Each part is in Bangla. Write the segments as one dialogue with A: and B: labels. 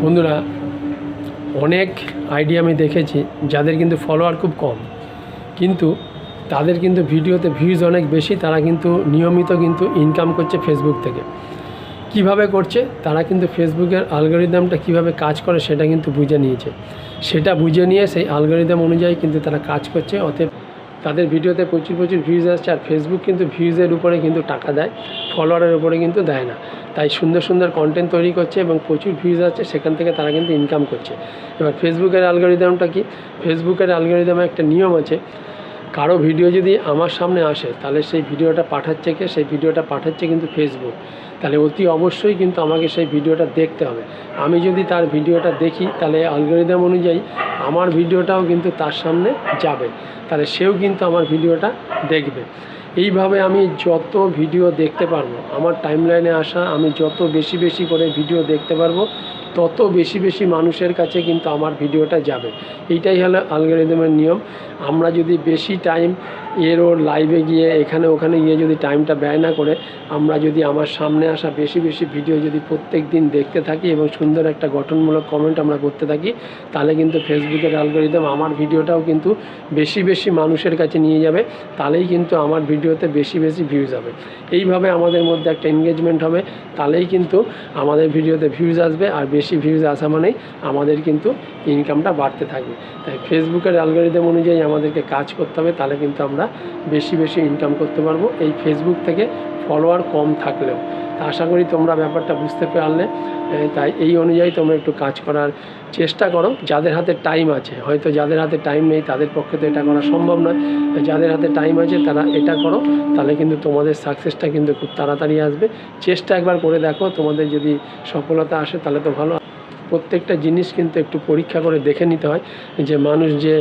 A: বন্ধুরা, অনেক আইডি আমি দেখেছি যাদের কিন্তু ফলোয়ার খুব কম, কিন্তু তাদের কিন্তু ভিডিওতে ভিউজ অনেক বেশি। তারা কিন্তু নিয়মিত কিন্তু ইনকাম করছে ফেসবুক থেকে। কিভাবে করছে? তারা কিন্তু ফেসবুকের অ্যালগরিদমটা কিভাবে কাজ করে সেটা কিন্তু বুঝে নিয়েছে। সেটা বুঝে নিয়ে সেই অ্যালগরিদম অনুযায়ী কিন্তু তারা কাজ করছে। অতএব তাদের ভিডিওতে প্রচুর ভিউজ আসছে। আর ফেসবুক কিন্তু ভিউজের উপরে কিন্তু টাকা দেয়, ফলোয়ারের উপরে কিন্তু দেয় না। তাই সুন্দর কন্টেন্ট তৈরি করছে এবং প্রচুর ভিউজ আসছে, সেখান থেকে তারা কিন্তু ইনকাম করছে। এবার ফেসবুকের অ্যালগরিদমটা কি? ফেসবুকের অ্যালগরিদমে একটা নিয়ম আছে। কারো ভিডিও যদি আমার সামনে আসে, তাহলে সেই ভিডিওটা পাঠাচ্ছে কে? সেই ভিডিওটা পাঠাচ্ছে কিন্তু ফেসবুক। তাহলে অতি অবশ্যই কিন্তু আমাকে সেই ভিডিওটা দেখতে হবে। আমি যদি তার ভিডিওটা দেখি, তাহলে অ্যালগরিদম অনুযায়ী আমার ভিডিওটাও কিন্তু তার সামনে যাবে, তাহলে সেও কিন্তু আমার ভিডিওটা দেখবে। এইভাবে আমি যত ভিডিও দেখতে পারবো, আমার টাইমলাইনে আসা আমি যত বেশি করে ভিডিও দেখতে পারবো, তত বেশি মানুষের কাছে কিন্তু আমার ভিডিওটা যাবে। এইটাই হলো অ্যালগরিদমের নিয়ম। আমরা যদি বেশি টাইম ওর লাইভে গিয়ে এখানে ওখানে গিয়ে যদি টাইমটা ব্যয় না করে, আমরা যদি আমার সামনে আসা বেশি ভিডিও যদি প্রত্যেক দিন দেখতে থাকি এবং সুন্দর একটা গঠনমূলক কমেন্ট আমরা করতে থাকি, তাহলে কিন্তু ফেসবুকের অ্যালগরিদম আমার ভিডিওটাও কিন্তু বেশি মানুষের কাছে নিয়ে যাবে। তাহলেই কিন্তু আমার ভিডিওতে বেশি ভিউজ হবে। এইভাবে আমাদের মধ্যে একটা এনগেজমেন্ট হবে, তাহলেই কিন্তু আমাদের ভিডিওতে ভিউজ আসবে। আর বেশি ভিউজ আসা মানেই আমাদের কিন্তু ইনকামটা বাড়তে থাকবে। তাই ফেসবুকের অ্যালগরিদম অনুযায়ী আমাদেরকে কাজ করতে হবে, তাহলে কিন্তু আমরা বেশি ইনকাম করতে পারবো, এই ফেসবুক থেকে ফলোয়ার কম থাকলেও। তা আশা করি তোমরা ব্যাপারটা বুঝতে পারলে। তাই এই অনুযায়ী তোমরা একটু কাজ করার চেষ্টা করো। যাদের হাতে টাইম আছে, হয়তো যাদের হাতে টাইম নেই তাদের পক্ষে তো এটা করা সম্ভব নয়। যাদের হাতে টাইম আছে তারা এটা করো, তাহলে কিন্তু তোমাদের সাকসেসটা কিন্তু খুব তাড়াতাড়ি আসবে। চেষ্টা একবার করে দেখো, তোমাদের যদি সফলতা আসে তাহলে তো ভালো। প্রত্যেকটা জিনিস কিন্তু একটু পরীক্ষা করে দেখে নিতে হয় যে মানুষ যে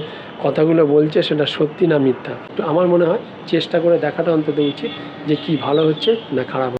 A: কথাগুলো বলছে সেটা সত্যি না মিথ্যা। তো আমার মনে হয় চেষ্টা করে দেখাটা অন্তত উচিত যে কি ভালো হচ্ছে না খারাপ।